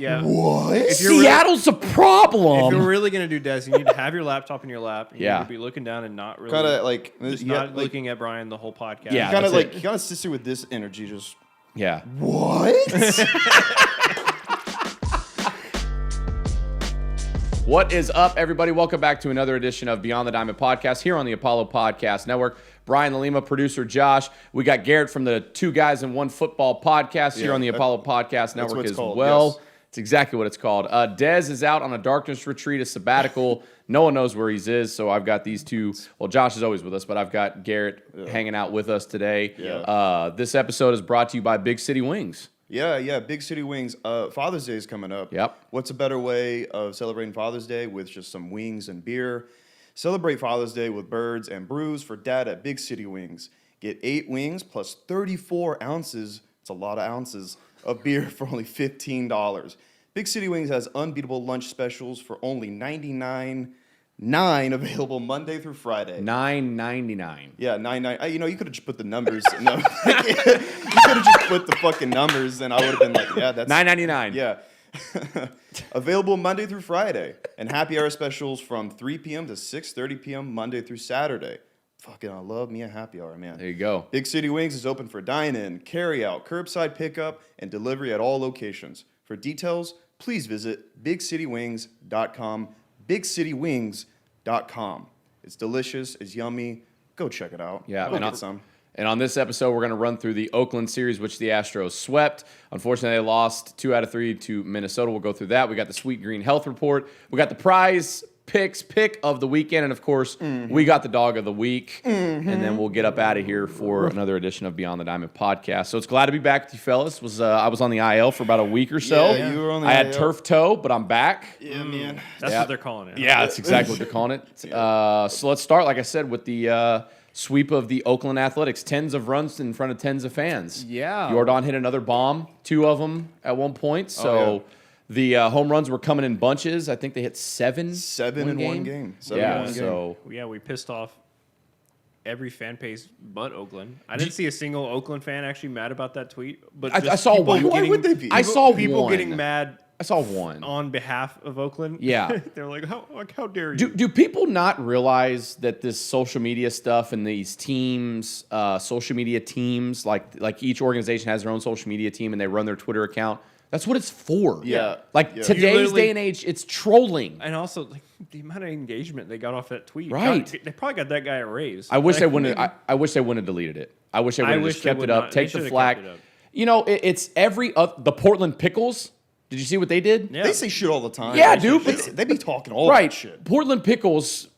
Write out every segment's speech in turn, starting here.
Yeah. What? Seattle's a problem. If you're really gonna do Des, you need to have your laptop in your lap. And you Yeah. need to be looking down and not really Kind of like just not looking at Brian the whole podcast. Yeah. kind of that's like he kind of sits here with this energy, just Yeah. what? What is up, everybody? Welcome back to another edition of Beyond the Diamond Podcast here on the Apollo Podcast Network. Brian Lima, producer Josh. We got Garrett from the Two Guys in One Football Podcast here on the Apollo Podcast Network as well. Yes. It's exactly what it's called. Dez is out on a darkness retreat, a sabbatical. No one knows where he is, so I've got these two. Well, Josh is always with us, but I've got Garrett hanging out with us today. Yeah. This episode is brought to you by Big City Wings. Yeah, Big City Wings. Father's Day is coming up. Yep. What's a better way of celebrating Father's Day with just some wings and beer? Celebrate Father's Day with birds and brews for dad at Big City Wings. Get 8 wings plus 34 ounces, it's a lot of ounces, of beer for only $15. Big City Wings has unbeatable lunch specials for only $99.9 available Monday through Friday. $9.99. Yeah, $9.9. You know, you could have just put the numbers. No, you could have just put the fucking numbers, and I would have been like, yeah, that's $9.99. Yeah. Available Monday through Friday, and happy hour specials from 3 p.m. to 6:30 p.m. Monday through Saturday. Fucking, I love me a happy hour, man. There you go. Big City Wings is open for dine-in, carry-out, curbside pickup, and delivery at all locations. For details, please visit bigcitywings.com. bigcitywings.com. It's delicious. It's yummy. Go check it out. Yeah, Go get some. And on this episode, we're going to run through the Oakland series, which the Astros swept. Unfortunately, they lost 2 out of 3 to Minnesota. We'll go through that. We got the Sweet Green Health Report. We got the prize pick of the weekend. And, of course, we got the dog of the week. And then we'll get up out of here for another edition of Beyond the Diamond Podcast. So it's glad to be back with you fellas. I was on the IL for about a week or so. Yeah, you were on the I had IL. turf toe, but I'm back. Yeah, man. That's what they're calling it. Yeah, that's exactly what they're calling it. So let's start, like I said, with the sweep of the Oakland Athletics. Tens of runs in front of tens of fans. Yeah. Yordan hit another bomb, 2 of them at one point. So the home runs were coming in bunches. I think they hit 7. 7 in one game. 7 Yeah, in one game. so Yeah, we pissed off every fan base but Oakland. I didn't see a single Oakland fan actually mad about that tweet. But I saw one. Why would they be? I saw people one. getting mad I saw one. on behalf of Oakland. Yeah. They're like, how dare you? Do people not realize that this social media stuff and these teams, social media teams, like each organization has their own social media team and they run their Twitter account? That's what it's for. Yeah. Like Yeah. today's day and age, it's trolling. And also, like, the amount of engagement they got off that tweet. Right. They probably got that guy a raise. I wish Like, they wouldn't. I wish they wouldn't have deleted it. I wish they would have wish just they kept would it up. not. They Take the should've flag. kept it up. You know, it's every the Portland Pickles. Did you see what they did? Yeah. They say shit all the time. Yeah, dude, but- They be talking all Right. that shit. Portland Pickles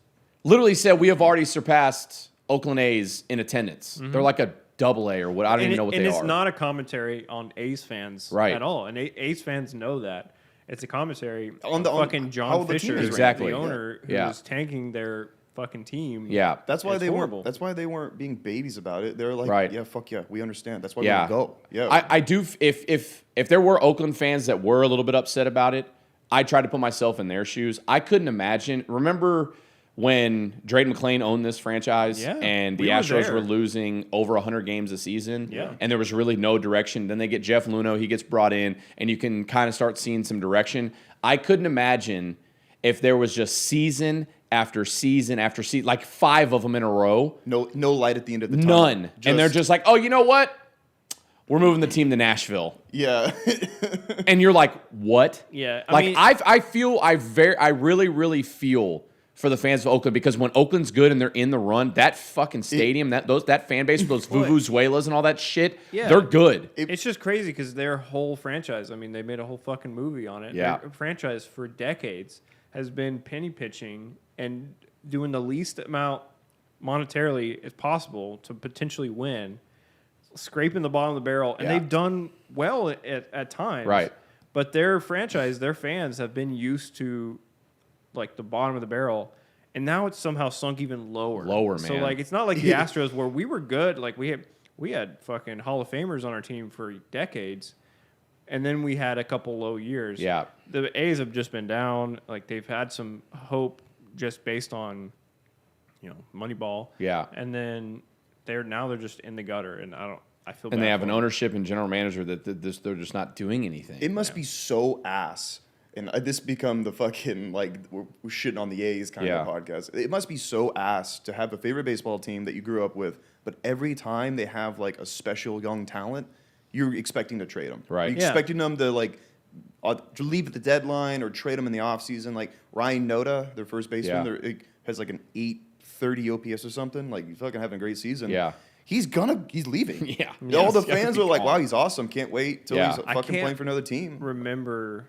literally said we have already surpassed Oakland A's in attendance. They're like a double A or what? I don't even know what they are. And it's not a commentary on A's fans Right. at all. And A's fans know that. It's a commentary On on the- on fucking how John the team Fisher, is Exactly. the owner, Yeah. who's tanking their fucking team. Yeah. That's why It's they horrible. weren't. That's why they weren't being babies about it. They're like, Right. yeah, fuck yeah, we understand. That's why Yeah. we go. Yeah, I do. If there were Oakland fans that were a little bit upset about it, I tried to put myself in their shoes. I couldn't imagine. Remember when Drayden McClain owned this franchise Yeah, and the we were Astros there. were losing over 100 games a season, Yeah. and there was really no direction. Then they get Jeff Luhnow. He gets brought in, and you can kind of start seeing some direction. I couldn't imagine if there was just season after season after season, like 5 of them in a row. no light at the end of the tunnel. None. And they're just like, oh, you know what? We're moving the team to Nashville. yeah. And you're like, what? Yeah, I Like mean- I really feel for the fans of Oakland because when Oakland's good and they're in the run, that fucking stadium, that fan base with those vuvuzelas and all that shit, Yeah. they're good. It's just crazy because their whole franchise, I mean, they made a whole fucking movie on it. Yeah. Their franchise for decades has been penny pitching and doing the least amount monetarily as possible to potentially win, scraping the bottom of the barrel. And Yeah. they've done well at times. Right. But their franchise, their fans have been used to like the bottom of the barrel. And now it's somehow sunk even lower. Lower, So man. like it's not like the Astros where we were good. Like we had fucking Hall of Famers on our team for decades. And then we had a couple low years. Yeah. The A's have just been down. Like they've had some hope just based on, Moneyball. Yeah. And then they're just in the gutter. And I feel And bad they have for an him. ownership and general manager that they're just not doing anything. It must be so ass. And this become the fucking, like, we're shitting on the A's kind of podcast. It must be so ass to have a favorite baseball team that you grew up with, but every time they have, like, a special young talent, you're expecting to trade them. Right. You're Yeah. expecting them to, like, to leave at the deadline or trade them in the offseason. Like, Ryan Noda, their first baseman, has, like, an 830 OPS or something. Like, he's fucking having a great season. Yeah. He's leaving. Yeah. All the He's gonna fans be are like, gone. wow, he's awesome. Can't wait till Yeah. he's I fucking can't playing for another team. Remember,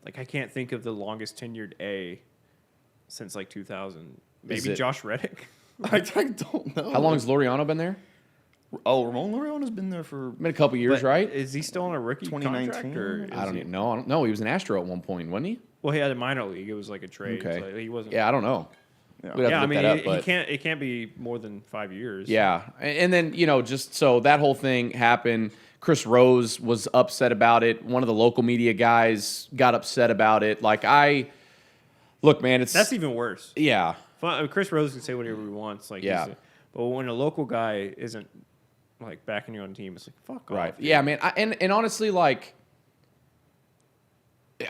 like I can't think of the longest tenured A since like 2000. Is Maybe it- Josh Reddick. I don't know. How long has Laureano been there? Oh, Ramon Laureano's been there for Been a couple years, But right? Is he still on a rookie 2019? contract? Or I don't he- even know. I don't know. He was an Astro at one point, wasn't he? Well, he had a minor league. It was like a trade. Okay. So he wasn't. Yeah, I don't know. Yeah. We'd have Yeah, to I look mean, that up, he but can't. It can't be more than 5 years. yeah. And then, just so that whole thing happened. Chris Rose was upset about it. One of the local media guys got upset about it. Like, look, man, That's even worse. yeah. Chris Rose can say whatever he wants. Like, Yeah. but when a local guy isn't like backing you on team, it's like fuck off. Right. dude. Yeah, man. And honestly, like,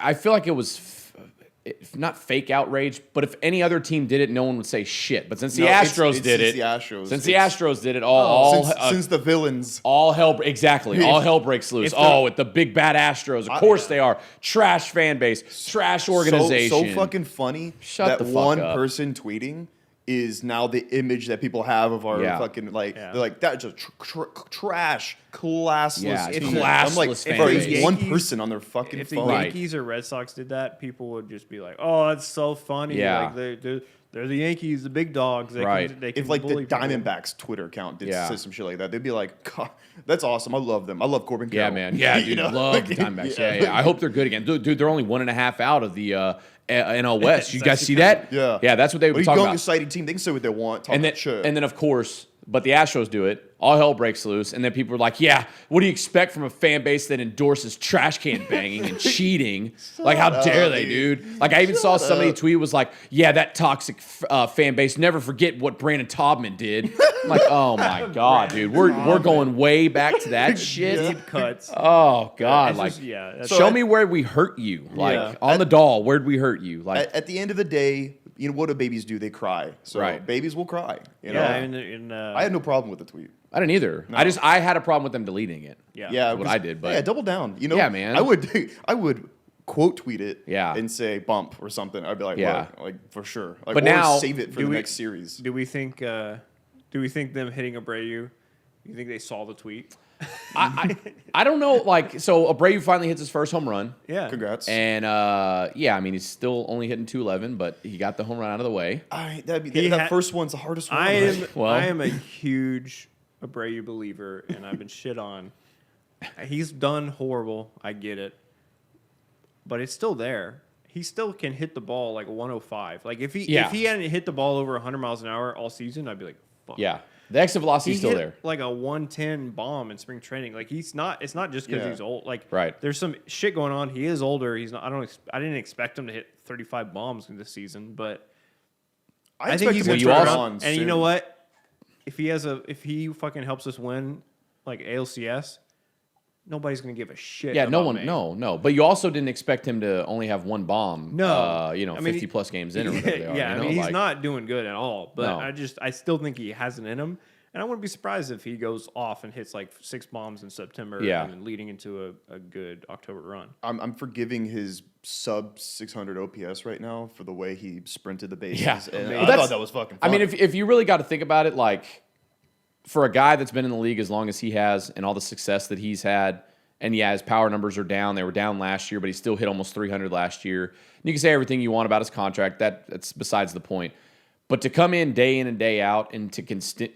I feel like it was not fake outrage, but if any other team did it, no one would say shit. But since the No, Astros did since it, the Astros. since the It's- Astros did it, all since the villains. all hell exactly all hell breaks loose. If the- Oh, with the big bad Astros, of course they are. Trash fan base, trash organization. So fucking funny Shut that the fuck one up. person tweeting is now the image that people have of our Yeah. fucking, like, Yeah. they're like, that's just trash, classless Yeah, team. classless I'm like, fan bro, it's base. one Yankees- person on their fucking If the phone. Right. Yankees or Red Sox did that, people would just be like, "Oh, that's so funny." Yeah. Like they're the Yankees, the big dogs. They Right. Can, they can If like the bully people. Diamondbacks Twitter account did Yeah. say some shit like that, they'd be like, God, "That's awesome. I love them. I love Corbin Yeah, Carroll." man. Yeah, dude. Love the Diamondbacks. Yeah. I hope they're good again. Dude, they're only 1.5 out of the NL West. You guys see that? Yeah. Yeah, that's what they But were a talking young, about. exciting team. They can say what they want. Talk And then, shit. and then, of course, but the Astros do it. All hell breaks loose. And then people are like, yeah, what do you expect from a fan base that endorses trash can banging and cheating? Like, how dare they, dude? Like, I even saw somebody tweet was like, yeah, that toxic fan base. Never forget what Brandon Taubman did. I'm like, oh, my God, dude. We're going way back to that shit. deep cuts. Oh, God. It's Like, just- yeah, that's- show me where we hurt you. Like, Yeah. on the doll, where'd we hurt you? Like, at the end of the day, you know what do babies do? They cry. So Right. babies will cry. You know? yeah, and I had no problem with the tweet. I didn't either. I had a problem with them deleting it. yeah, Yeah, what I did, but- yeah, double down. You know, Yeah, man. I would quote tweet it. Yeah. And say bump or something. I'd be like, Yeah. yeah, like for sure. Like, But or now- save it for the next series. Do we think them hitting Abreu? You think they saw the tweet? I don't know. Like, so Abreu finally hits his first home run. Yeah, Congrats. And yeah, I mean, he's still only hitting 211, but he got the home run out of the way. He that ha- first one's the hardest one. I am. Well- I am a huge Abreu believer, and I've been shit on. He's done horrible. I get it, but it's still there. He still can hit the ball like 105. Like if he hadn't hit the ball over 100 miles an hour all season, I'd be like, fuck. Yeah, the exit velocity He is still hit there. like a 110 bomb in spring training. Like he's not. It's not just because Yeah. he's old. Like Right. there's some shit going on. He is older. He's not. I didn't expect him to hit 35 bombs in this season, but I think he's expect gonna him you turn turn also- around. on And you soon. know what? If he fucking helps us win like ALCS, nobody's gonna give a shit. Yeah, no about one, me. no. But you also didn't expect him to only have one bomb. No. I I mean, 50 plus games in or whatever they are. Yeah, you I know? mean he's like, not doing good at all. But No. I still think he has it in him. And I wouldn't be surprised if he goes off and hits like 6 bombs in September Yeah. and then leading into a good October run. I'm forgiving his sub 600 OPS right now for the way he sprinted the bases. Yeah. And Well, I that's- thought that was fucking I fun. mean, if you really got to think about it, like for a guy that's been in the league as long as he has and all the success that he's had, and yeah, his power numbers are down. They were down last year, but he still hit almost 300 last year. And you can say everything you want about his contract. That's besides the point. But to come in and day out and to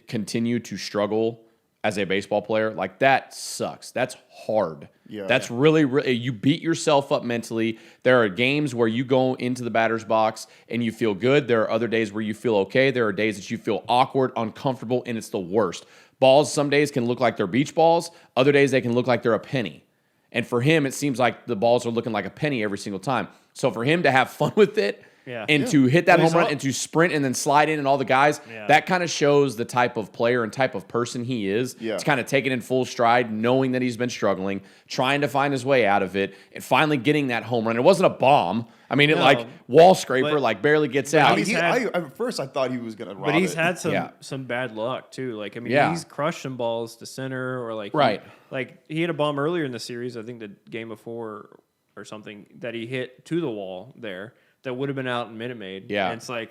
continue to struggle as a baseball player, like that sucks. That's hard. Yeah. That's really, you beat yourself up mentally. There are games where you go into the batter's box and you feel good. There are other days where you feel okay. There are days that you feel awkward, uncomfortable, and it's the worst. Balls some days can look like they're beach balls. Other days they can look like they're a penny. And for him, it seems like the balls are looking like a penny every single time. So for him to have fun with it, Yeah. And to hit that Well, home run he's and to sprint and then slide in and all the guys, Yeah. that kind of shows the type of player and type of person he is. Yeah. To kind of take it in full stride, knowing that he's been struggling, trying to find his way out of it, and finally getting that home run. It wasn't a bomb. I mean, it No, like wall scraper, but- like barely gets but out. he's At first, I thought he was gonna rob But he's it. had some Yeah. some bad luck too. Like I mean, Yeah. he's crushed some balls to center or like Right. like he hit a bomb earlier in the series. I think the game before or something that he hit to the wall there that would have been out in Minute Maid. Yeah. And it's like,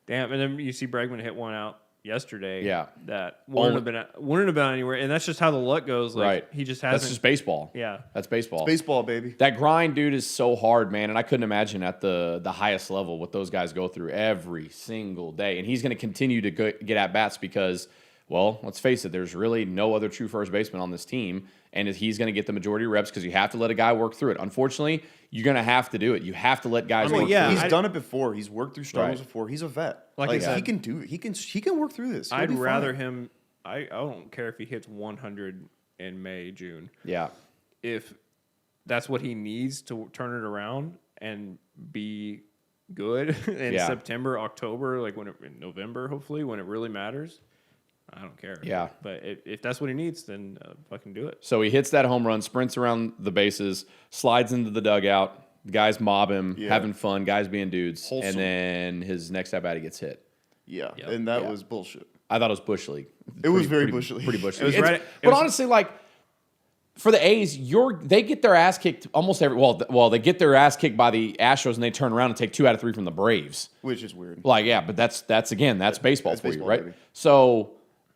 damn. And then you see Bregman hit one out yesterday. Yeah. That wouldn't have been anywhere. And that's just how the luck goes. Like Right. he just hasn't. That's just baseball. Yeah. That's baseball. Baseball, baby. That grind, dude, is so hard, man. And I couldn't imagine at the highest level what those guys go through every single day. And he's going to continue to get at bats because, well, let's face it, there's really no other true first baseman on this team. And he's going to get the majority of reps because you have to let a guy work through it. Unfortunately, you're going to have to do it. You have to let guys I mean, work yeah, through it. He's done it before. He's worked through struggles Right. before. He's a vet. Like I said- he can do it. He can work through this. He'll I'd be fine. rather him. I don't care if he hits 100 in May, June. Yeah. If that's what he needs to turn it around and be good in Yeah. September, October, like in November, hopefully, when it really matters, I don't care. Yeah. But if that's what he needs, then fucking do it. So he hits that home run, sprints around the bases, slides into the dugout. The guys mob him, Yeah. having fun, guys being dudes. Wholesome. And then his next at bat, he gets hit. Yeah, Yep. and that Yeah. was bullshit. I thought it was Bush League. It was very Bush League. Pretty Bush It was League. right- It's- it but was- honestly, like for the A's, they get their ass kicked almost every. Well, they get their ass kicked by the Astros, and they turn around and take 2 out of 3 from the Braves. Which is weird. Like, yeah, but that's baseball That's for baseball, you, right? baby. So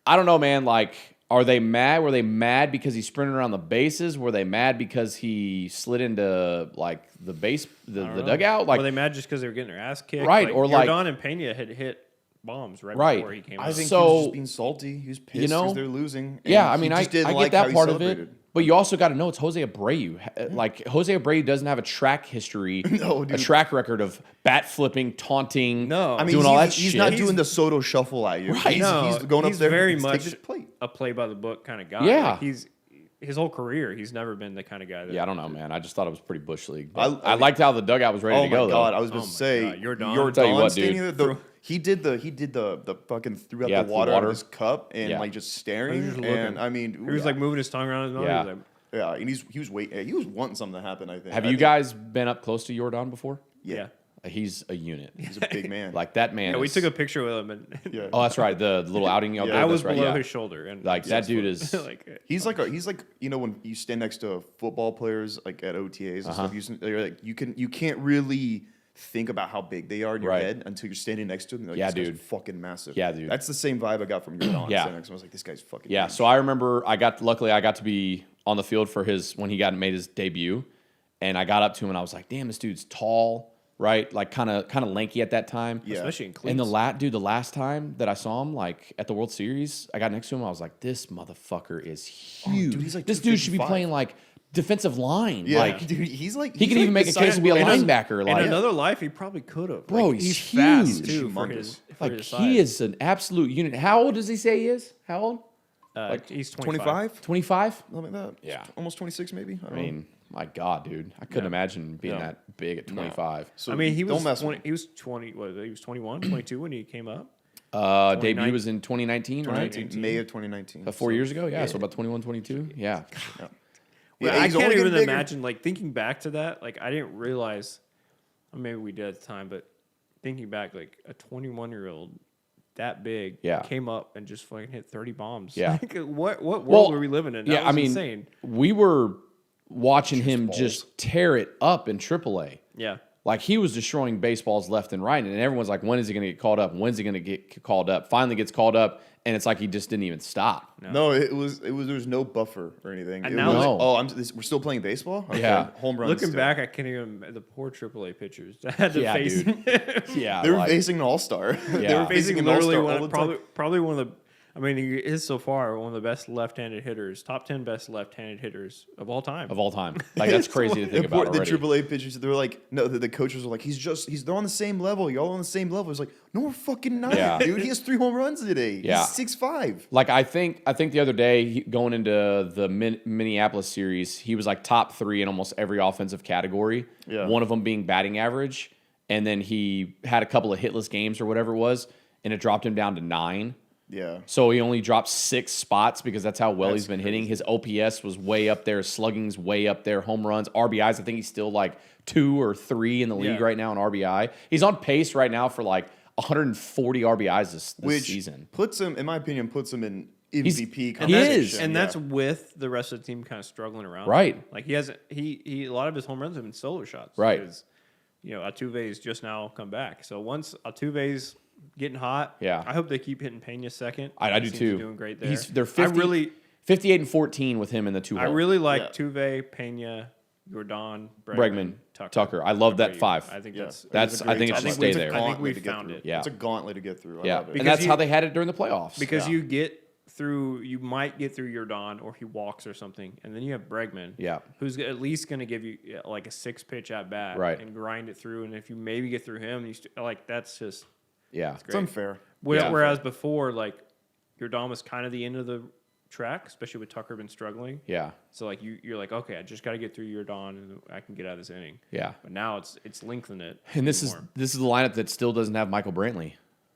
I don't know, man. Like, are they mad? Were they mad because he sprinted around the bases? Were they mad because he slid into like the I don't know. dugout? Like, were they mad just because they were getting their ass kicked? Right, or like- Yordan and Pena had hit bombs right Right. before he came I out. think he So, was just being salty. He was pissed you know, because they're losing. and yeah, I he mean, just didn't I like get how that he part of it. celebrated. But you also got to know it's Jose Abreu. Like Jose Abreu doesn't have a track history, No, a dude. track record of bat flipping, taunting, No. I mean, doing all that he's shit. not doing the Soto shuffle at you. Right. He's going he's up there. very and much take his plate. a play by the book kind of guy. Yeah. Like he's his whole career. He's never been the kind of guy that. Yeah, I don't know, man. I just thought it was pretty Bush League. I- But I liked how the dugout was ready Oh to my go, god! though. I was about Oh to my say God, Yordan. Yordan Tell you what, standing dude. there. He did the fucking threw out Yeah, the the water out water. of his cup and Yeah. like just staring. He was just looking. And I mean, He was like moving his tongue around his mouth. Yeah. He was like, yeah, and he was waiting. He was wanting something to happen. I think. Have I you think- guys been up close to Yordan before? Yeah, He's a unit. he's a big man. Like that man. yeah, we is- took a picture with him, and yeah. Oh, that's right. The little outing y'all Yeah. did. I was that's right, below yeah. his shoulder, and Like that dude is. like He's like you know when you stand next to football players like at OTAs and stuff. You're like you can't really think about how big they are in your Right. head until you're standing next to them. Like, Yeah, this guy's dude. fucking massive. Yeah, dude. That's the same vibe I got from Yordan. Yeah. Standing next to him. I was like, this guy's fucking. Yeah, huge. so I remember luckily I got to be on the field for when he made his debut, and I got up to him and I was like, damn, this dude's tall, right? Like kind of lanky at that time. Yeah. especially in cleats. And the last time that I saw him, like at the World Series, I got next to him. I was like, this motherfucker is huge. dude, he's like this dude should be 255. playing like defensive line. Yeah, Like dude, he's like he could even make a case to be a in his- linebacker. In Like, another life, he probably could have. Bro, Like, he's fast huge. too for Humongous. his. For like his he size. is an absolute unit. How old does he say he is? How old? He's 25, 25? something like that. Yeah. almost 26 maybe. I I don't know. mean, my God, dude. I couldn't imagine being Yeah. that big at 25. So I mean, he don't was mess 20, with he was 20. What, he was 21, 22 when he came up. Debut 29 was in 2019, right? 2019. May of 2019. 4 years ago? Yeah, so about 21, 22. Yeah. Well, Yeah, I he's can't only even getting bigger. imagine, like, thinking back to that, like, I didn't realize, or maybe we did at the time, but thinking back, like, a 21-year-old that big Yeah. came up and just fucking hit 30 bombs. Yeah. Like, what world Well, were we living in? That Yeah, was I mean, insane. we were watching him balls. just tear it up in AAA. Yeah. Like he was destroying baseballs left and right, and everyone's like, "When is he going to get called up? When's he going to get called up?" Finally gets called up, and it's like he just didn't even stop. No, it was there was no buffer or anything. And It now was, it's- we're still playing baseball. Okay. Yeah. home runs. Looking still. back, I can't even, the poor AAA pitchers that had to Yeah, face dude. Yeah, they were like- facing an all-star. they Yeah. were facing facing an literally all-star all one, the time. probably one of the. I mean, he is so far one of the best left-handed hitters, top 10 best left-handed hitters of all time. of all time. Like that's crazy to think about The already. AAA pitchers, they were like, no, the coaches were like, they're on the same level. Y'all on the same level. It's like, no, we're fucking not, Yeah. dude. He has 3 home runs today. Yeah. He's 6'5". Like I think the other day going into the Minneapolis series, he was like top 3 in almost every offensive category. Yeah. One of them being batting average, and then he had a couple of hitless games or whatever it was, and it dropped him down to 9. Yeah. So he only dropped 6 spots because that's how well That's he's been hitting. His OPS was way up there, slugging's way up there, home runs, RBIs. I think he's still like 2 or 3 in the league right now in RBI. He's on pace right now for like 140 RBIs this season. Puts him, in my opinion, in MVP he conversation. is. And that's with the rest of the team kind of struggling around. Right. Like he hasn't he a lot of his home runs have been solo shots. Right. Because, Altuve's just now come back. So once Altuve's getting hot, I hope they keep hitting Pena second. I do Seems too. Doing great there. They're 58 and 14 with him in the 2 hole. I really like Tuve, Pena, Yordan, Bregman, Tucker. I love that 5. I think I think it should stay there. I think we found it. Yeah. It's a gauntlet to get through. I love it. And that's how they had it during the playoffs. Because you might get through Yordan or he walks or something, and then you have Bregman, who's at least going to give you like a 6-pitch at bat, and grind it through. And if you maybe get through him, that's just it's unfair. Whereas before, like Yordan was kind of the end of the track, especially with Tucker been struggling. Yeah. So like you're like, okay, I just got to get through Yordan and I can get out of this inning. Yeah. But now it's lengthened it. And this is the lineup that still doesn't have Michael Brantley.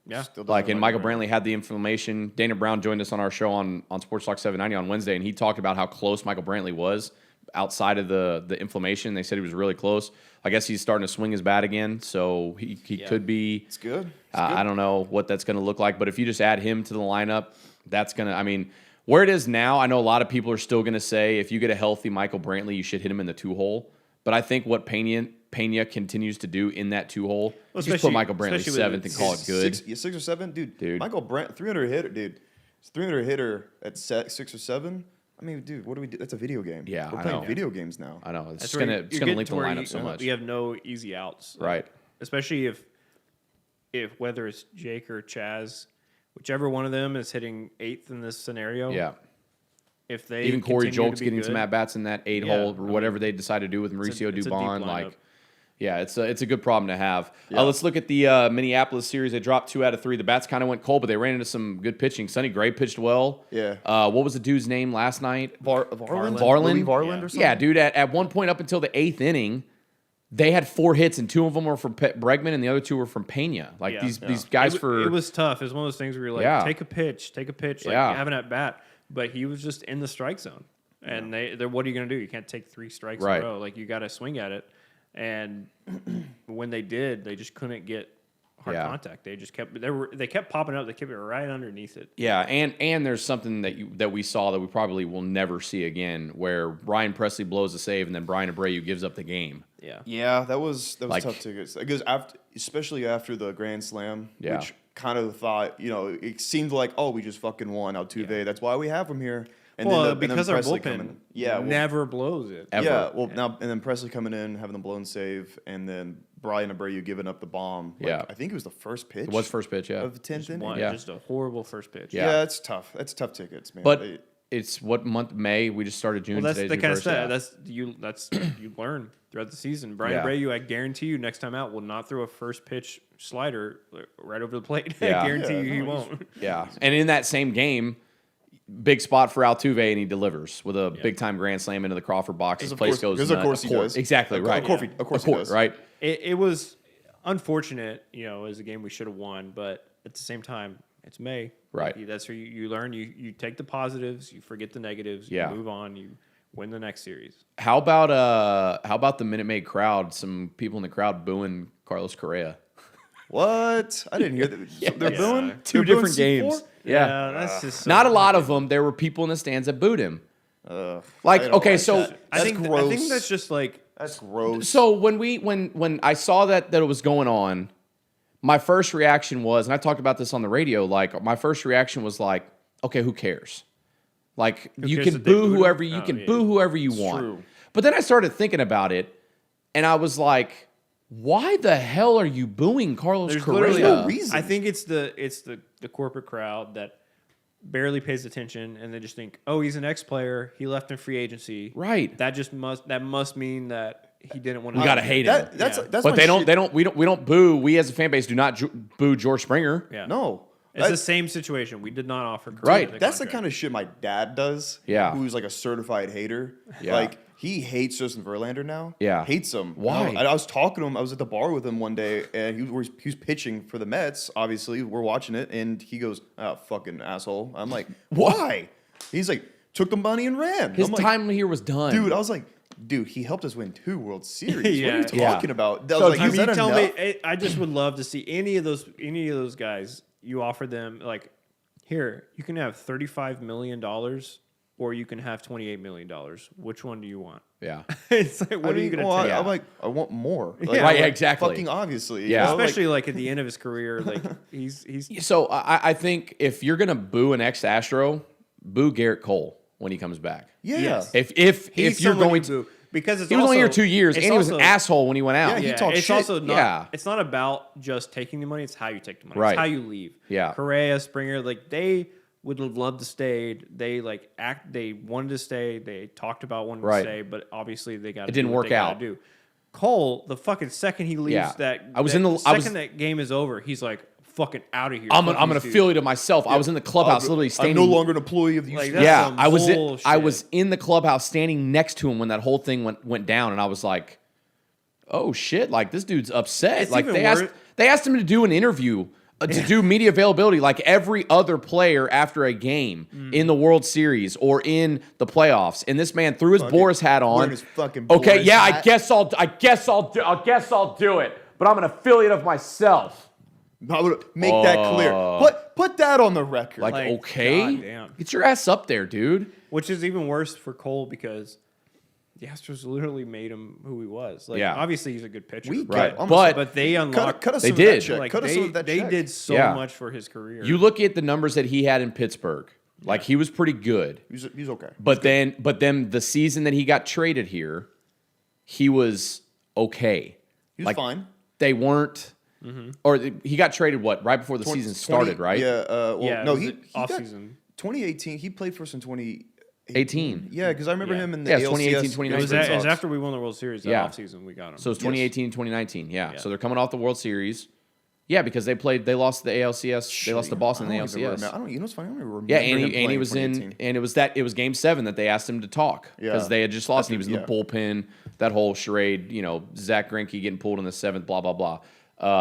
Yeah. Michael Brantley had the inflammation. Dana Brown joined us on our show on Sports Talk 790 on Wednesday, and he talked about how close Michael Brantley was outside of the inflammation. They said he was really close. I guess he's starting to swing his bat again, so he could be. It's good. I don't know what that's going to look like, but if you just add him to the lineup, that's going to, I mean, where it is now, I know a lot of people are still going to say if you get a healthy Michael Brantley, you should hit him in the 2-hole. But I think what Pena continues to do in that 2-hole, just put Michael Brantley 7th and call it good. 6 or 7, dude. Michael Brantley, 300 hitter, dude. 300 hitter at 6 or 7. I mean, dude, what do we do? That's a video game. Yeah, we're playing video games now. I know. It's gonna link the lineup so much. You have no easy outs, right? Especially if whether it's Jake or Chaz, whichever one of them is hitting 8th in this scenario. Yeah. If they even Corey Jolk's getting good, some at bats in that 8-hole or whatever they decide to do with Mauricio Dubon, like. Yeah, it's a good problem to have. Yeah. Let's look at the Minneapolis series. They dropped 2 out of 3. The bats kind of went cold, but they ran into some good pitching. Sonny Gray pitched well. Yeah. What was the dude's name last night? Varland? Louis Varland or something? Yeah, dude, at one point up until the 8th inning, they had 4 hits, and 2 of them were from Bregman, and the other 2 were from Pena. Like, these guys It was tough. It was one of those things where you're like, take a pitch. Like, have an at-bat. But he was just in the strike zone. And they're what are you going to do? You can't take 3 strikes in a row. Like, you got to swing at it. And when they did, they just couldn't get hard contact. They just kept they kept popping up. They kept it right underneath it. Yeah, and there's something that we saw that we probably will never see again, where Ryan Presley blows a save and then Brian Abreu gives up the game. Yeah, that was tough tickets because especially after the Grand Slam, which kind of thought it seemed like we just fucking won Altuve. Yeah. That's why we have him here. And because our bullpen never blows it. Ever. Yeah, now and then Presley coming in, having the blown save, and then Brian Abreu giving up the bomb. I think it was the first pitch. It was first pitch, of the 10th inning. Just a horrible first pitch. Yeah, it's tough. That's tough tickets, man. But it's what month? May? We just started June. Well, that's the kind of stuff. Yeah. That's you learn throughout the season. Brian Abreu, I guarantee you, next time out, will not throw a first pitch slider right over the plate. I guarantee you, he won't. Yeah, and in that same game. Big spot for Altuve, and he delivers with a big-time grand slam into the Crawford box. His place goes nuts. Because of course he does. Exactly, right. Of course he does. Right. It was unfortunate, as a game we should have won, but at the same time, it's May. Right. That's where you learn. You take the positives, you forget the negatives, you move on, you win the next series. How about the Minute Maid crowd? Some people in the crowd booing Carlos Correa. What? I didn't hear that. They're booing 2 different games. Yeah, that's just not a lot of them. There were people in the stands that booed him. I think that's just like that's gross. So when I saw that it was going on, my first reaction was, and I talked about this on the radio. Like my first reaction was like, okay, who cares? Like you can boo whoever boo whoever you want. True. But then I started thinking about it, and I was like, why the hell are you booing Carlos Correa? There's no reason. I think it's the corporate crowd that barely pays attention and they just think, oh, he's an ex-player. He left in free agency. Right. That must mean that he didn't want to. We gotta hate him. That's but they don't. We don't boo. We as a fan base do not boo George Springer. Yeah. No. It's the same situation. We did not offer. Right. That's the kind of shit my dad does. Yeah. Who's like a certified hater. Yeah. Like He hates Justin Verlander now. Yeah. Hates him. Why? No, I was talking to him. I was at the bar with him one day, and he was pitching for the Mets. Obviously, we're watching it, and he goes, "Oh, fucking asshole." I'm like, "Why?" He's like, "Took the money and ran." His I'm like, time here was done. dude. I was like, "Dude, he helped us win 2 World Series. What are Yeah. you talking about?" I So was like, do "Is I mean, that tell enough?" me. I just would love to see any of those guys. You offer them like, here, you can have $35 million, or you can have $28 million. Which one do you want? Yeah. It's like, what are you going to take? I'm like, I want more. Like, Yeah. Right, like, exactly. Fucking obviously. Yeah. Especially like at the end of his career, like he's So I think if you're gonna boo an ex-Astro, boo Garrett Cole when he comes back. yeah. Yes. If he's you're someone going you boo, because it's he was only here also- 2 years, and it's he was an also- asshole when he went out. Yeah, he talked it's shit. also not. Yeah. It's not about just taking the money. It's how you take the money. Right. It's how you leave. Yeah. Correa, Springer, like they would have loved to stay. They They wanted to stay. They talked about wanting Right. to stay, but obviously they got. It didn't work out. Do. Cole, the fucking second he leaves Yeah. that, I was that in the- second I was- that game is over, he's like fucking out of here. I'm Fuck gonna these dudes. feel it myself. I was in the clubhouse, literally I'm standing. no longer an employee of the Like, UC. that's Yeah, some I was bullshit. in the clubhouse standing next to him when that whole thing went down, and I was like, "Oh shit!" Like this dude's upset. It's like even they worse- asked him to do an interview. To do media availability like every other player after a game in the World Series or in the playoffs, and this man threw his Boris hat on. wearing his fucking okay, Boris yeah, hat. I guess I'll do it, but I'm an affiliate of myself. I would make that clear. Put that on the record. Like, Like, okay, goddamn. get your ass up there, dude. Which is even worse for Cole because the Astros literally made him who he was. Like, Yeah. obviously he's a good pitcher. We Right. get almost- But they unlocked. cut us They some of that did. check. like Cut us some of that they check. did so Yeah. much for his career. You look at the numbers that he had in Pittsburgh. Like he was pretty good. He's okay. But then the season that he got traded here, he was okay. He was fine. They weren't or he got traded right before the season started, right? Yeah. Well, Yeah, no, it was he the got offseason. 2018. He played for us in 2018. 18. Yeah, because I remember Yeah. him in the Yeah, ALCS. 2018, it 2019. was, against the it was Sox. after we won the World Series that Yeah. offseason we got him. So it's 2018, 2019. Yeah. Yeah. So they're coming off the World Series. Yeah, because they lost the ALCS. They lost to Boston in the I don't even ALCS. remember- I don't. You know what's funny? I don't even remember. Yeah, him and he playing was 2018. in, and it was Game 7 that they asked him to talk because Yeah. they had just lost, and he was in Yeah. the bullpen. That whole charade, Zach Greinke getting pulled in the 7th, blah blah blah.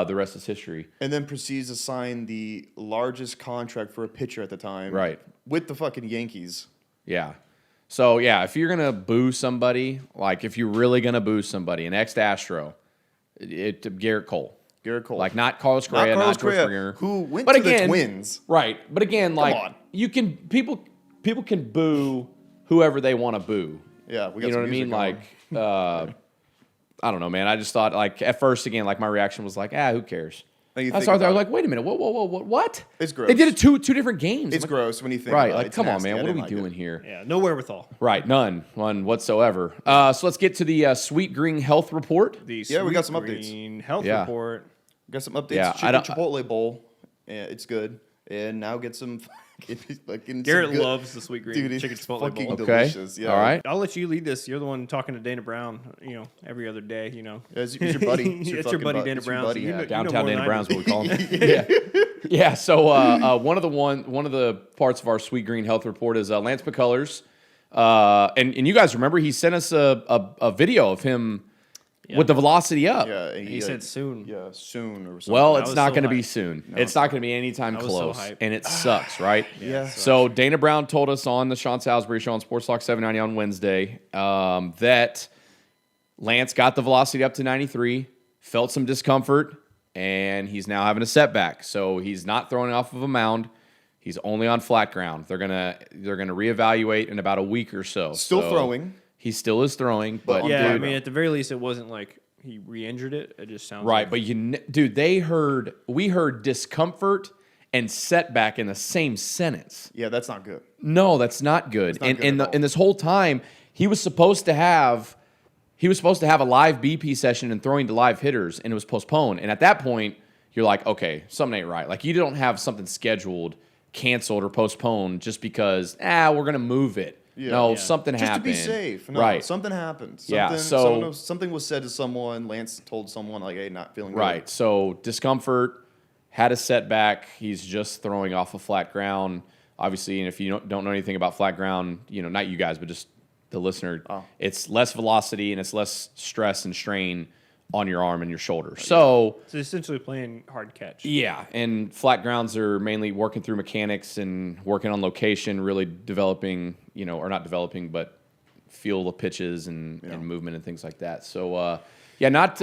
The rest is history. And then proceeds to sign the largest contract for a pitcher at the time. Right. With the fucking Yankees. Yeah. So yeah, if you're gonna boo somebody, like if you're really gonna boo somebody, an ex-Astro, Garrett Cole. Garrett Cole. Like not Carlos Correa, Carlos not George Correa, Springer, who went but to again, the Twins. Right. But again, like on. you can people can boo whoever they want to boo. Yeah, we got You know some what I mean? music Like I don't know, man. I just thought like at first again, like my reaction was like, who cares? Then you I think started there, I was about like, wait a minute, what? It's gross. They did it two different games. It's I'm like, gross when you think right? about it. Like, It's come on, nasty. man. I What are didn't we like it. doing here? Yeah, no wherewithal. Right, none whatsoever. So let's get to the Sweet Green Health Report. The Yeah, we got some Sweet updates. Green Health Yeah. report. Got some updates. Yeah, I Chicken don't- Chipotle bowl. Yeah, it's good. And now get some fucking Garrett some good, loves the Sweet Green dude, it's chicken chipotle fucking bowl. Okay. delicious. Yeah. All right. I'll let you lead this. You're the one talking to Dana Brown, every other day, Yeah, it's your buddy. It's your fucking buddy Dana it's your Brown. buddy. So you Yeah, know- Downtown more Dana than I Brown's do. what we call him. Yeah. So one of the parts of our Sweet Green Health Report is Lance McCullers, and you guys remember he sent us a video of him with the velocity up. Yeah, and He said soon. Yeah, soon or something. Well, I it's was not so going to be hyped. soon. It's not going to be anytime I was so close, hyped. and it sucks, right? Yeah. So Dana Brown told us on the Sean Salisbury Show on Sports Talk 790 on Wednesday that Lance got the velocity up to 93, felt some discomfort, and he's now having a setback. So he's not throwing off of a mound. He's only on flat ground. They're gonna reevaluate in about a week or so. Still So throwing. He still is throwing, but Yeah, I dude, mean, at the very least, it wasn't like he re-injured it. It just sounds right. like But we heard discomfort and setback in the same sentence. Yeah, that's not good. No, that's not good. not And good at all. and this whole time, he was supposed to have a live BP session and throwing to live hitters, and it was postponed. And at that point, you're like, okay, something ain't right. Like you don't have something scheduled, canceled, or postponed just because we're gonna move it. Yeah. No, Yeah. something Just happened. to be safe. No, right. Something happened. Yeah, Something was said to someone. Lance told someone like, "Hey, not feeling Right. good." So discomfort, had a setback. He's just throwing off a flat ground. Obviously, and if you don't know anything about flat ground, not you guys, but just the listener, Oh. it's less velocity and it's less stress and strain on your arm and your shoulder. So It's essentially playing hard catch. yeah, and flat grounds are mainly working through mechanics and working on location, really developing, or not developing, but feel the pitches and movement and things like that. So yeah, not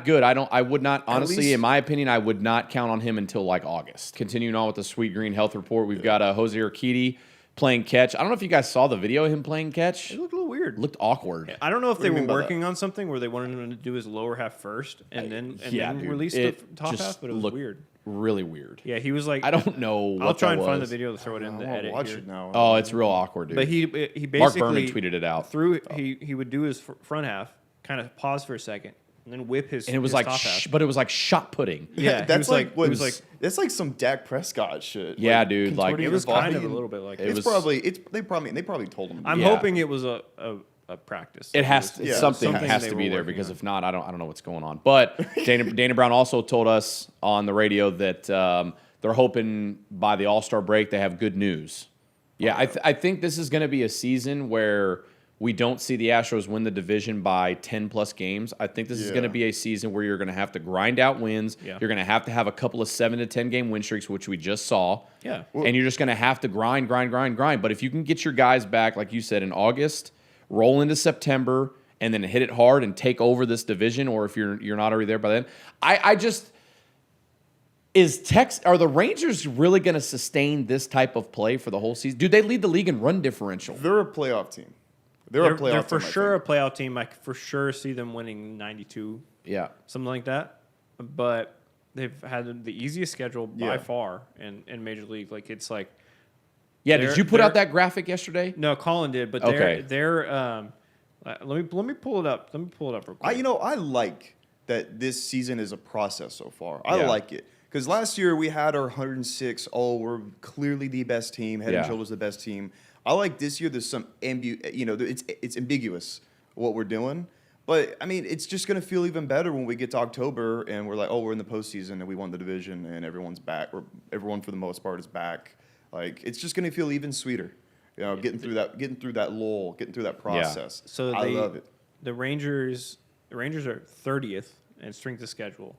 good. I would not, honestly, least- in my opinion, I would not count on him until like August. Continuing on with the Sweet Green Health Report, we've got Jose Urquidy playing catch. I don't know if you guys saw the video of him playing catch. It looked a little weird. Looked awkward. I don't know if do they you were mean by working on something where they wanted him to do his lower half first and then dude, release the it top just half, but it was looked weird. Really weird. Yeah, he was like, I don't know what I'll try that and find the was. video to throw it in I the want to edit watch here. it now. Oh, it's real awkward, dude. But he basically Mark Berman tweeted it out. He would do his front half, kind of pause for a second, and then whip his And it was his like, top half. but it was like shot putting. Yeah, he that's was like like- what he was like- that's like some Dak Prescott shit. Yeah, like, dude, like, contorting It your was kind body of a and- little bit like It that. was- they probably told him. I'm Yeah. hoping it was a practice. It has to, Yeah, something has they to were be there working because on. if not, I don't know what's going on. But Dana Brown also told us on the radio that they're hoping by the All-Star break they have good news. Yeah, I think this is going to be a season where we don't see the Astros win the division by 10-plus games. I think this is going to Yeah. be a season where you're going to have to grind out wins. Yeah. You're going to have a couple of 7 to 10 game win streaks, which we just saw. Yeah. And you're just going to have to grind. But if you can get your guys back, like you said, in August, roll into September, and then hit it hard and take over this division, or if you're not already there by then, I just are the Rangers really going to sustain this type of play for the whole season? Do they lead the league in run differential? They're a playoff team. They're a playoff They're for team, I sure a think. playoff team. I for sure see them winning 92, Yeah. something like that. But they've had the easiest schedule by Yeah. far in Major League. Like it's like Yeah. They're- Did you put out they're- that graphic yesterday? no, Colin did, but Okay. they're let me pull it up. Let me pull it up real quick. I like that this season is a process so far. I Yeah. like it. Because last year we had our 106. Oh, we're clearly the best team. Head Yeah. and shoulders the best team. I like this year. There's some it's ambiguous what we're doing. But I mean, it's just gonna feel even better when we get to October and we're like, oh, we're in the postseason and we won the division and everyone's back. Or everyone for the most part is back. Like it's just gonna feel even sweeter. Getting through that lull, getting through that process. So I love it. The Rangers are 30th in strength of schedule.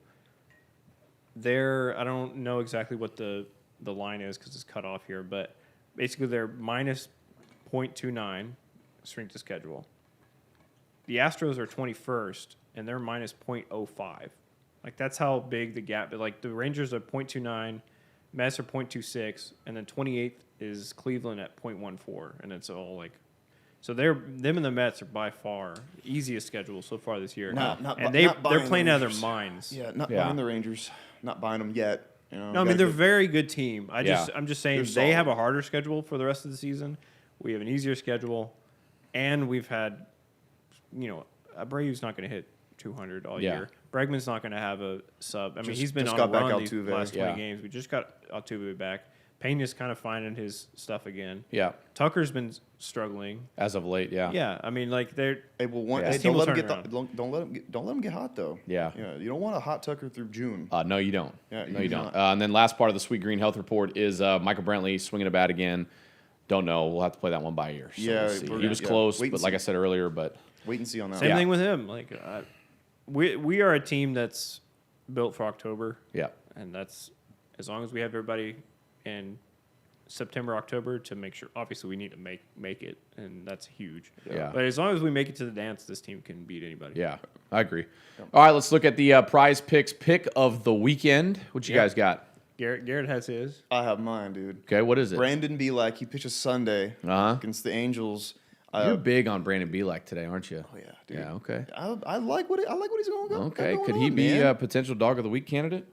I don't know exactly what the line is because it's cut off here, but basically they're minus 0.29 strength of schedule. The Astros are 21st and they're minus 0.05. Like that's how big the gap. Like the Rangers are 0.29, Mets are 0.26, and then 28th is Cleveland at 0.14, and it's all like. So them and the Mets are by far the easiest schedule so far this year. Not and buying they're the playing out of their Rangers. minds. Yeah, not Yeah. buying the Rangers. Not buying them yet. No, I mean they're a very good team. I'm just saying They're they have solid. a harder schedule for the rest of the season. We have an easier schedule, and we've had, Abreu's not going to hit 200 all Yeah. year. Bregman's not going to have a sub. I mean, Just- he's been just on a got back run these Altuve. last 20 Yeah. games. We just got Altuve back. Pena's kind of finding his stuff again. Yeah. Tucker's been struggling. As of late, yeah. Yeah, I mean, like they're Hey, well, Yeah. hey, This team don't will let them turn get around. don't let them get hot though. Yeah. You don't want a hot Tucker through June. No, you don't. Yeah, no, you you do don't. not. And then last part of the Sweet Green Health Report is Michael Brantley swinging a bat again. Don't know. We'll have to play that one by ear. So Yeah, we'll see. we're He was gonna- close, wait and but like see. I said earlier, but Wait and see on that. same Yeah. thing with him. Like we are a team that's built for October. yeah. And that's as long as we have everybody in September, October to make sure. Obviously, we need to make it, and that's huge. Yeah. But as long as we make it to the dance, this team can beat anybody. Yeah, I agree. All right, let's look at the Prize Picks pick of the weekend. What you Yeah. guys got? Garrett has his. I have mine, dude. Okay, what is it? Brandon Belak, he pitches Sunday Uh-huh. against the Angels. You're big on Brandon Belak today, aren't you? Oh yeah, dude. Yeah, okay. I like what he's going. Okay, got could going he on, be man. a potential Dog of the Week candidate?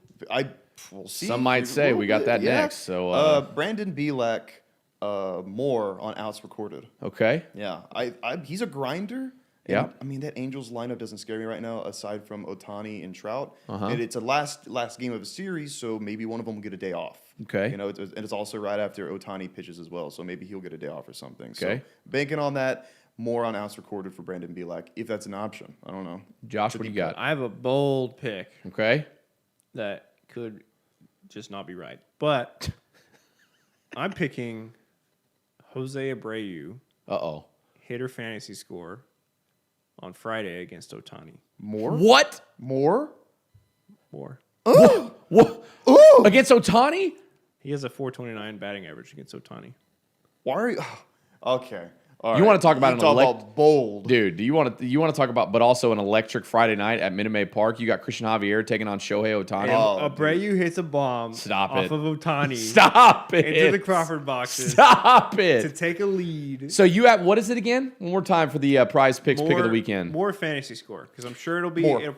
We'll see. Some might say we got that Yeah. next, so, Brandon Belak, more on outs recorded. Okay. Yeah, he's a grinder. Yeah. And, I mean, that Angels lineup doesn't scare me right now, aside from Ohtani and Trout. Uh-huh. And it's a last game of a series, so maybe one of them will get a day off. Okay. And it's also right after Ohtani pitches as well, so maybe he'll get a day off or something. Okay. So banking on that, more on outs recorded for Brandon Belak, if that's an option. I don't know. Josh, what do you got? I have a bold pick Okay. that could just not be right, but I'm picking Jose Abreu. Uh-oh. hitter fantasy score on Friday against Ohtani. More? What? More? More. What? Against Ohtani? He has a 429 batting average against Ohtani. Why are you? Okay. All You right. want to talk about an about bold. Dude, do you want to talk about, but also an electric Friday night at Minute Maid Park? You got Christian Javier taking on Shohei Ohtani. And Abreu hits a bomb Stop off it. of Ohtani Stop it. into the Crawford boxes Stop to it. take a lead. So you have, what is it agaagain? One more time for the prize picks pick of the weekend. More fantasy score because I'm sure it'll be More. like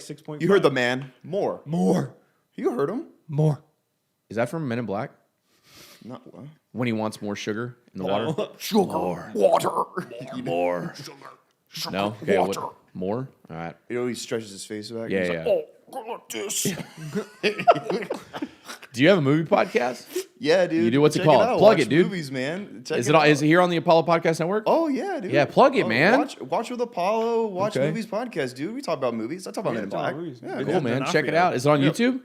6.5. You heard the man. More. More. You heard him. More. Is that from Men in Black? Not what? When he wants more sugar in the water? Sugar. Water. More. No? Okay, what? More? All right. You know, he stretches his face back. Yeah, He's yeah. Like, oh, God, this. Do you have a movie podcast? Yeah, dude. You do? What's it Check called? out. Plug Watch it, dude. Movies, man. Check Is it it, out. is it here on the Apollo Podcast Network? Oh yeah, dude. Yeah, plug it, man. Watch with Apollo. Watch Okay. Movies podcast, dude. We talk about movies. I talk about Men in talk about Black. movies. Yeah, Cool, Cool, cool. man. D'Onofrio. Check it out. Is it on YouTube?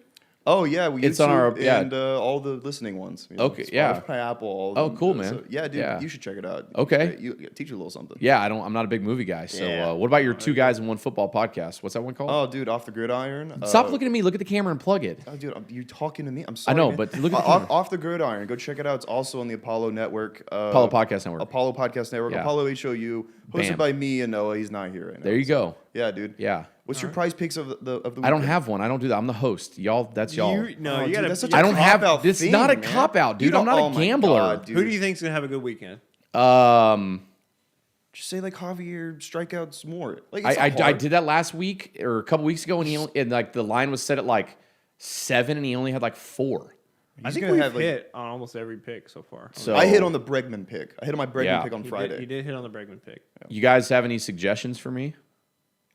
Oh yeah, It's on our- yeah. and all the listening ones. You know, Okay, yeah. Spotify, Apple. All of Oh, them. cool, man. So, yeah, dude. Yeah. You should check it out. Okay. You teach you a little something. Yeah, I'm not a big movie guy. So Yeah. what about your Two Guys in One Football podcast? What's that one called? Oh, dude, off the gridiron. Stop looking at me. Look at the camera and plug it. Oh, dude, you're talking to me. I'm sorry. know, man. but look at the off, camera. off the gridiron. Go check it out. It's also on the Apollo Network. Apollo Podcast Network. Apollo Podcast Network. Yeah. Apollo HOU. Hosted Bam. by me and Noah. He's not here right now. There you go. Yeah, dude. Yeah. What's your prize picks of the weekend? I don't have one. I don't do that. I'm the host. Y'all, that's y'all. You Oh, you dude, gotta. that's such I a don't have cop-out this. thing, Not a man. cop out, dude. You I'm not don't- a oh my gambler. God, dude. Who do you think's gonna have a good weekend? Just say like Javier strikeouts more. Like I, it's I, not I hard. did that last week or a couple weeks ago, and like the line was set at like 7, and he only had like 4. I He's think gonna we've have, like- hit on almost every pick so far. So I hit on the Bregman pick. I hit on my Bregman Yeah. pick on You Friday. did hit on the Bregman pick. You guys have any suggestions for me?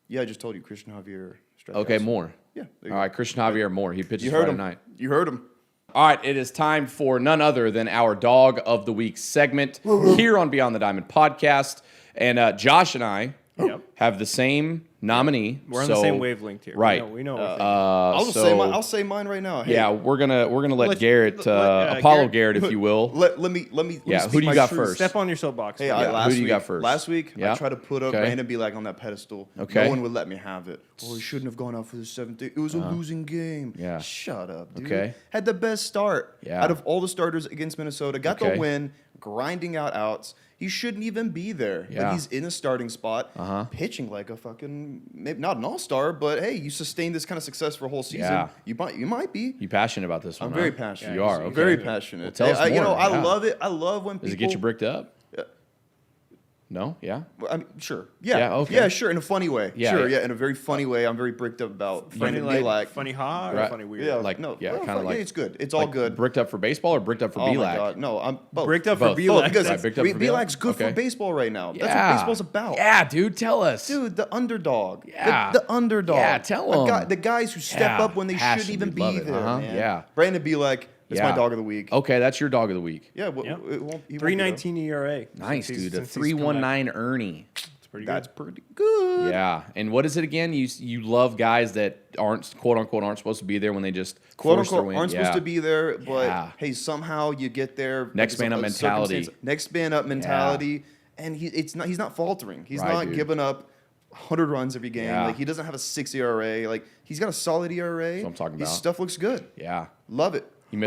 Yeah, I just told you Christian Javier strikeouts. Okay, more. Yeah. there you All right, Christian Javier Moore. He pitches You heard Friday him. night. You heard him. All right, it is time for none other than our Dog of the Week segment here on Beyond the Diamond podcast. And Josh and I Yep. have the same nominee. We're on the so- same wavelength here. Right. We know what we're thinking. I'll say mine right now. Hey, Yeah, we're gonna let Let's- Garrett, let- Apollo Garrett- Garrett, if you will. Let me Yeah, speak who do you my got truth. first? Step on your soapbox. Hey, for I, me. last who do you week, got first? Last week, Yeah. I tried to put up Okay. Brandon be like on that pedestal. Okay. No one would let me have it. Oh, he shouldn't have gone out for the 7th. It was a losing game. Yeah. Shut up, dude. Okay. Had the best start Yeah. out of all the starters against Minnesota. Got Okay. the win, grinding out outs. He shouldn't even be there. Yeah. Like he's in a starting spot, Uh-huh. pitching like a fucking maybe not an all-star, but hey, you sustained this kind of success for a whole season. Yeah. You might be. You passionate about this one? I'm huh? very passionate. You are. I'm Okay. very passionate. Well, tell us You know, more, I yeah. love it. I love when people. Does it get you bricked up? Yeah. No. Yeah. Well, I mean, sure. Yeah. Yeah, okay. Yeah, sure. In a funny way. Yeah, Sure. yeah. Yeah. In a very funny way. I'm very bricked up about Funny Brandon like Bilak. funny hot or Right. funny weird? Yeah. Like, no. yeah, well, kinda fuck, like- yeah, it's good. It's all Like, good. Bricked up for baseball or bricked up for Oh my B-Lac? god. No. I'm both. Bricked up Both. for Oh, B-Lac. because Right, bricked up for B-Lac's good Okay. for baseball right now. That's Yeah. what baseball's about. Yeah, dude. Tell us. Dude, the underdog. Yeah. The underdog. Yeah, tell 'em. The guys who step Yeah, up when they passion, shouldn't even we love be it. there, Uh-huh, man. yeah. Brandon Bilak, that's Yeah. my dog of the week. Okay, that's your dog of the week. Yeah. Yep. It won't, he won't be, though. 3.19 ERA. Nice, since he's- dude. A since he's come back. 3.19 Ernie. It's pretty That's good. pretty good. Yeah. And what is it again? You love guys that aren't quote unquote aren't supposed to be there when they just Quote force their unquote win. aren't supposed Yeah. to be there, but Yeah. hey, somehow you get there. Next man up mentality. Next man up mentality, and he's not faltering. He's Right, not dude. giving up 100 runs every game. Yeah. Like he doesn't have a 6 ERA. Like he's got a solid ERA. That's what I'm talking His about. stuff looks good. Yeah. Love it. You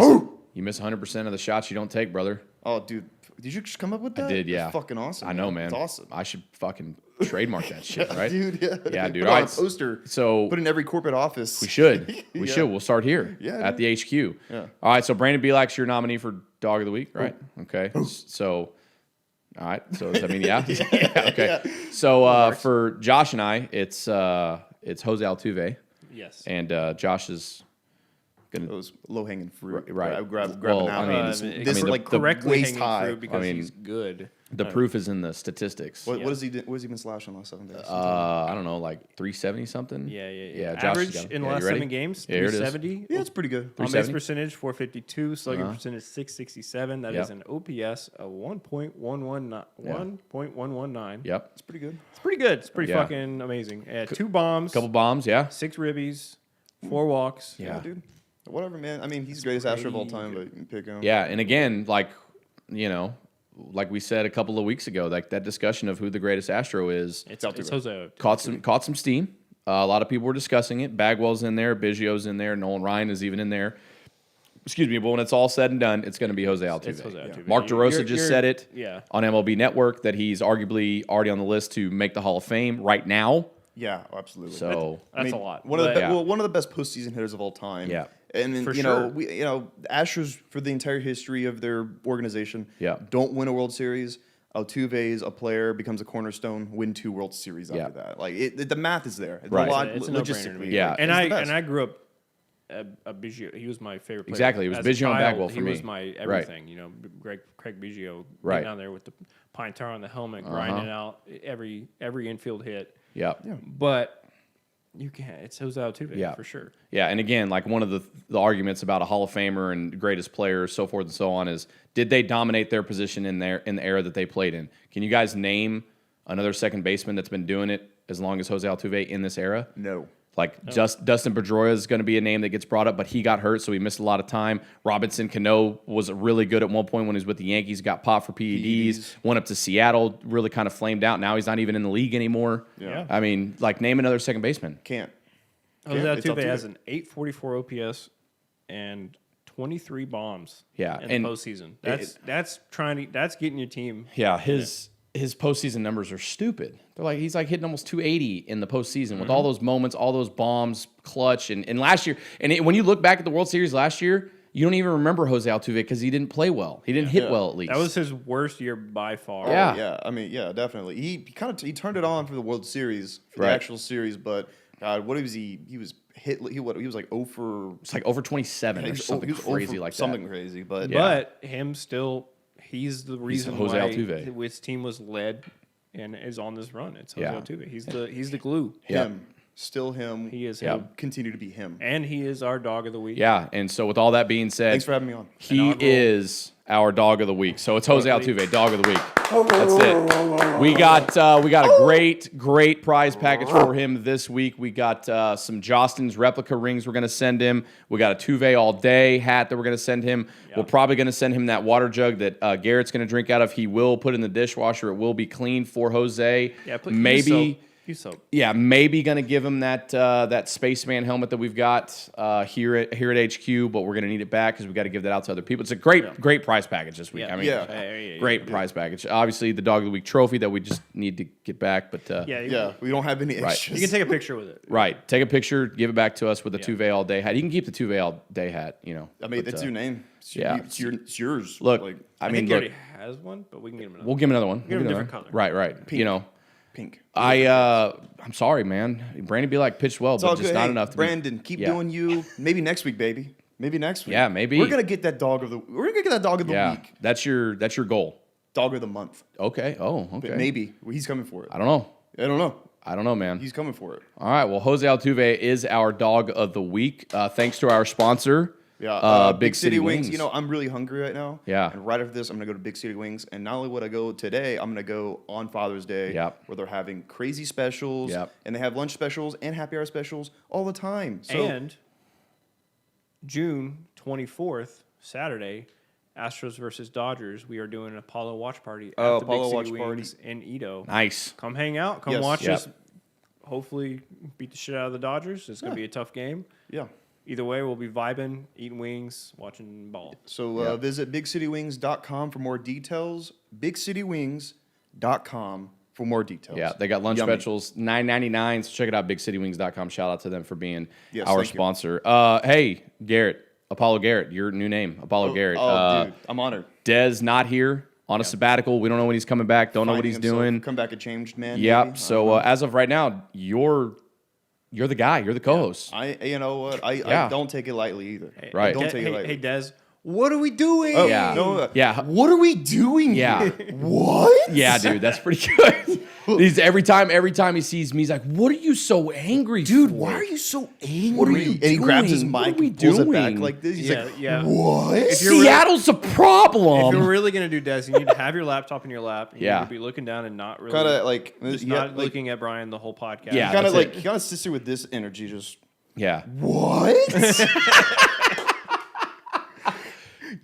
miss 100% of the shots you don't take, brother. Oh, dude, did you just come up with that? I did, yeah. That's fucking awesome. I know, man. It's awesome. I should fucking trademark that shit, right? Dude, yeah. Yeah, dude. Put All on right, a poster. so- put in every corporate office. We should. We Yeah. should. We'll start here Yeah, at the HQ. Yeah. All right. So Brandon Bilak's your nominee for Dog of the Week, right? Okay. So, all right. So does that mean yeah? Yeah, okay. So for Josh and I, it's Jose Altuve, Yes. and Josh is gonna. Those low hanging fruit. Right. Grab Well, an I apple. mean, this I is mean, like the correctly waist hanging high. fruit because I mean, he's good. The proof is in the statistics. What has he been slashing the last 7 days? I don't know, like 370 something. Yeah. Josh Average got it. in the Yeah, last you ready? 7 games, Yeah, here it is. 370. Yeah, it's pretty good. On base 370? percentage, 452. Slugging percentage, 667. That Yep. is an OPS of 1.119. 1.119. Yep. It's pretty good. It's pretty good. It's pretty Yeah. fucking amazing. 2 bombs, Couple bombs, yeah. 6 ribbies, 4 walks. Yeah. Yeah, dude. Whatever, man. I mean, he's the greatest Astro of all time, but you can pick him. Yeah, and again, like, like we said a couple of weeks ago, like that discussion of who the greatest Astro is It's Jose Altuve. caught some steam. A lot of people were discussing it. Bagwell's in there, Biggio's in there, Nolan Ryan is even in there. Excuse me, but when it's all said and done, it's going to be Jose Altuve. It's Jose Altuve. Mark DeRosa just said it Yeah. on MLB Network that he's arguably already on the list to make the Hall of Fame right now. Yeah, absolutely. So That's a lot. One of the But- one of the best postseason hitters of all time. Yeah. And then, For you sure. know, the Astros for the entire history of their organization, Yeah. don't win a World Series. Altuve's a player, becomes a cornerstone, win 2 World Series after Yeah. that. Like the math is there. Right. It's a no-brainer to me. Yeah. And He's the best. I grew up a Biggio. He was my favorite player. Exactly. It was As a Biggio and child, Bagwell for he me. was my everything. You know, Craig Biggio Right. getting down there with the pine tar on the helmet, grinding out every infield hit. Yeah. But you can't. It's Jose Altuve Yeah. for sure. Yeah, and again, like one of the arguments about a Hall of Famer and greatest players, so forth and so on, is did they dominate their position in the era that they played in? Can you guys name another second baseman that's been doing it as long as Jose Altuve in this era? No. Like Dustin Pedroia is going to be a name that gets brought up, but he got hurt, so he missed a lot of time. Robinson Cano was really good at one point when he was with the Yankees, got popped for PEDs, went up to Seattle, really kind of flamed out. Now he's not even in the league anymore. Yeah. I mean, like name another second baseman. Can't. Jose Yeah, it's Altuve Altuve. has an 844 OPS and 23 bombs. Yeah, in and the postseason. That's getting your team. Yeah, his postseason numbers are stupid. They're like he's like hitting almost 280 in the postseason with all those moments, all those bombs, clutch, and last year. And when you look back at the World Series last year, you don't even remember Jose Altuve because he didn't play well. He didn't hit well at least. That was his worst year by far. Yeah. Yeah. I mean, yeah, definitely. He turned it on for the World Series, for Right. the actual series, but God, what was he? He was hit. He was like 0 for. It's like over 27 he or was something 0 for crazy like something that. crazy, but But him still, he's the reason Jose why Altuve. his team was led and is on this run. It's Jose Yeah. Altuve. He's the glue. him, still him. He is Yeah. him. Continue to be him. And he is our dog of the week. Yeah, and so with all that being said, Thanks for having me on. he Inaugural. is our dog of the week. So it's Jose Altuve, dog of the week. That's it. We got a great prize package for him this week. We got some Jostin's replica rings we're going to send him. We got a Tuve all day hat that we're going to send him. We're probably going to send him that water jug that Garrett's going to drink out of. He will put in the dishwasher. It will be clean for Jose. Yeah, maybe. Use soap. Yeah, maybe going to give him that Spaceman helmet that we've got here at HQ, but we're going to need it back because we got to give that out to other people. It's a great prize package this week. Yeah. I mean, Yeah. great prize package. Obviously, the Dog of the Week trophy that we just need to get back, but Yeah, we don't have any extras. You can take a picture with it. right, take a picture, give it back to us with the Tuve all day hat. You can keep the Tuve all day hat. You know, I mean, but, it's your name. yeah. It's yours. Look, like I I mean, think he look, already has one, but we can get him another. we'll give him another one. Give him a another different one. color. Right. You know, pink. I'm sorry, man. Brandon be like pitched well, It's all but just good. not Hey, enough. To Brandon, keep doing you. Maybe next week, baby. Maybe next week. Yeah, maybe. We're gonna get that dog of the. We're gonna get that dog of the Yeah, week. that's your goal. Dog of the month. Okay. Oh, But okay. maybe he's coming for it. I don't know. I don't know. Man. He's coming for it. All right. Well, Jose Altuve is our dog of the week. Thanks to our sponsor, Yeah, Big City Wings. You know, I'm really hungry right now. Yeah. And right after this, I'm gonna go to Big City Wings. And not only would I go today, I'm gonna go on Father's Day. Yep. Where they're having crazy specials. Yep. And they have lunch specials and happy hour specials all the time. So And June 24th, Saturday, Astros versus Dodgers. We are doing an Apollo watch party at Oh, the Apollo Big City watch party. Wings in Edo. Nice. Come hang out. Come Yes. watch Yep. us. Hopefully, beat the shit out of the Dodgers. It's gonna be a tough game. yeah. Either way, we'll be vibing, eating wings, watching ball. So visit bigcitywings.com for more details. Bigcitywings.com for more details. Yeah, they got lunch Yummy. specials, $9.99. So check it out, bigcitywings.com. Shout out to them for being Yes, our thank you. sponsor. Hey, Garrett, Apollo Garrett, your new name, Apollo Garrett. Oh, dude, I'm honored. Dez not here on a sabbatical. We don't know when he's coming back. Don't know what Finding he's himself, doing. Come back a changed man. Yep. maybe. So as of right now, you're the guy. You're the co-host. You know what? I Yeah. don't take it lightly either. Right. Don't take it Hey, lightly. Des, what are we doing? Oh, Yeah. No, Yeah. What are we doing Yeah. here? What? Yeah, dude, that's pretty good. He's every time he sees me, he's like, "What are you so angry, Dude, for? why are you so angry? What are you And he grabs his doing? What mic are we and pulls it back doing? like this. He's Yeah, like, yeah. what? If you're really- Seattle's a problem." If you're really gonna do Des, you need to have your laptop in your lap. And Yeah. You need to be looking down and not really, Kind of like, just yeah, not like, looking at Brian the whole podcast. Yeah. kind of that's like, it. he kind of sits there with this energy, just Yeah. what?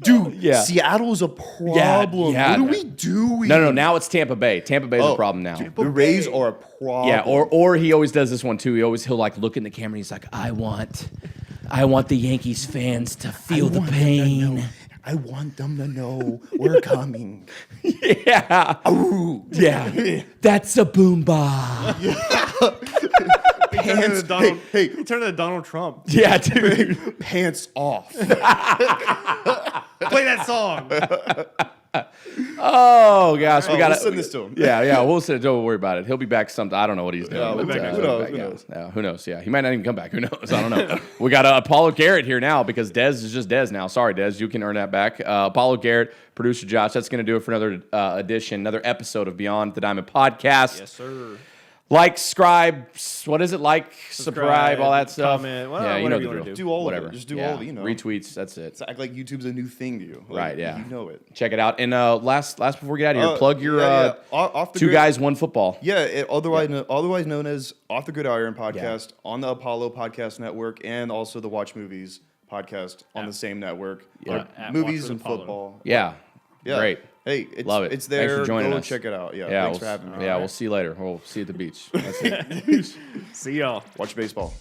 Dude, Yeah. Seattle's a problem. yeah. What are we doing? No. Now it's Tampa Bay. Tampa Bay's a problem now. The Rays are a problem. Yeah, or he always does this one too. He'll like look in the camera and he's like, I want the Yankees fans to feel the pain. I want them to know we're coming. Yeah. Ooh. Yeah. That's a boomba. Pants, hey, He turned into Donald Trump. Yeah, dude. pants off. Play that song. Oh gosh, we gotta we'll send this to him. Yeah, we'll send it. Don't worry about it. He'll be back sometime. I don't know what he's doing. Yeah, but, we'll be back. Who knows? Yeah, who knows? Yeah, he might not even come back. Who knows? I don't know. We got Apollo Garrett here now because Dez is just Dez now. Sorry, Dez, you can earn that back. Apollo Garrett, producer Josh. That's gonna do it for another edition, another episode of Beyond the Diamond podcast. Yes, sir. Like, subscribe, what is it? Like, subscribe, all that stuff. comment, yeah, you know whatever the you wanna drill. do. Do all Whatever. of it. Just do Yeah. all of it, you know. Retweets, that's it. It's act like YouTube's a new thing to you. Like, Right, yeah. You know it. Check it out. And last before we get out of here, plug your Off the Two Grid- Guys, One Football. Yeah, otherwise known as Off the Gridiron podcast on the Apollo Podcast Network and also the Watch Movies podcast on the same network. Yeah. At Movies Watch with and Apollo. football. Yeah. Yeah. Great. Hey, it's, Love it. It's there. Thanks for joining Go us. check it out. Yeah, Yeah, thanks for having me. Yeah, we'll see you later. We'll see you at the beach. That's it. See y'all. Watch baseball.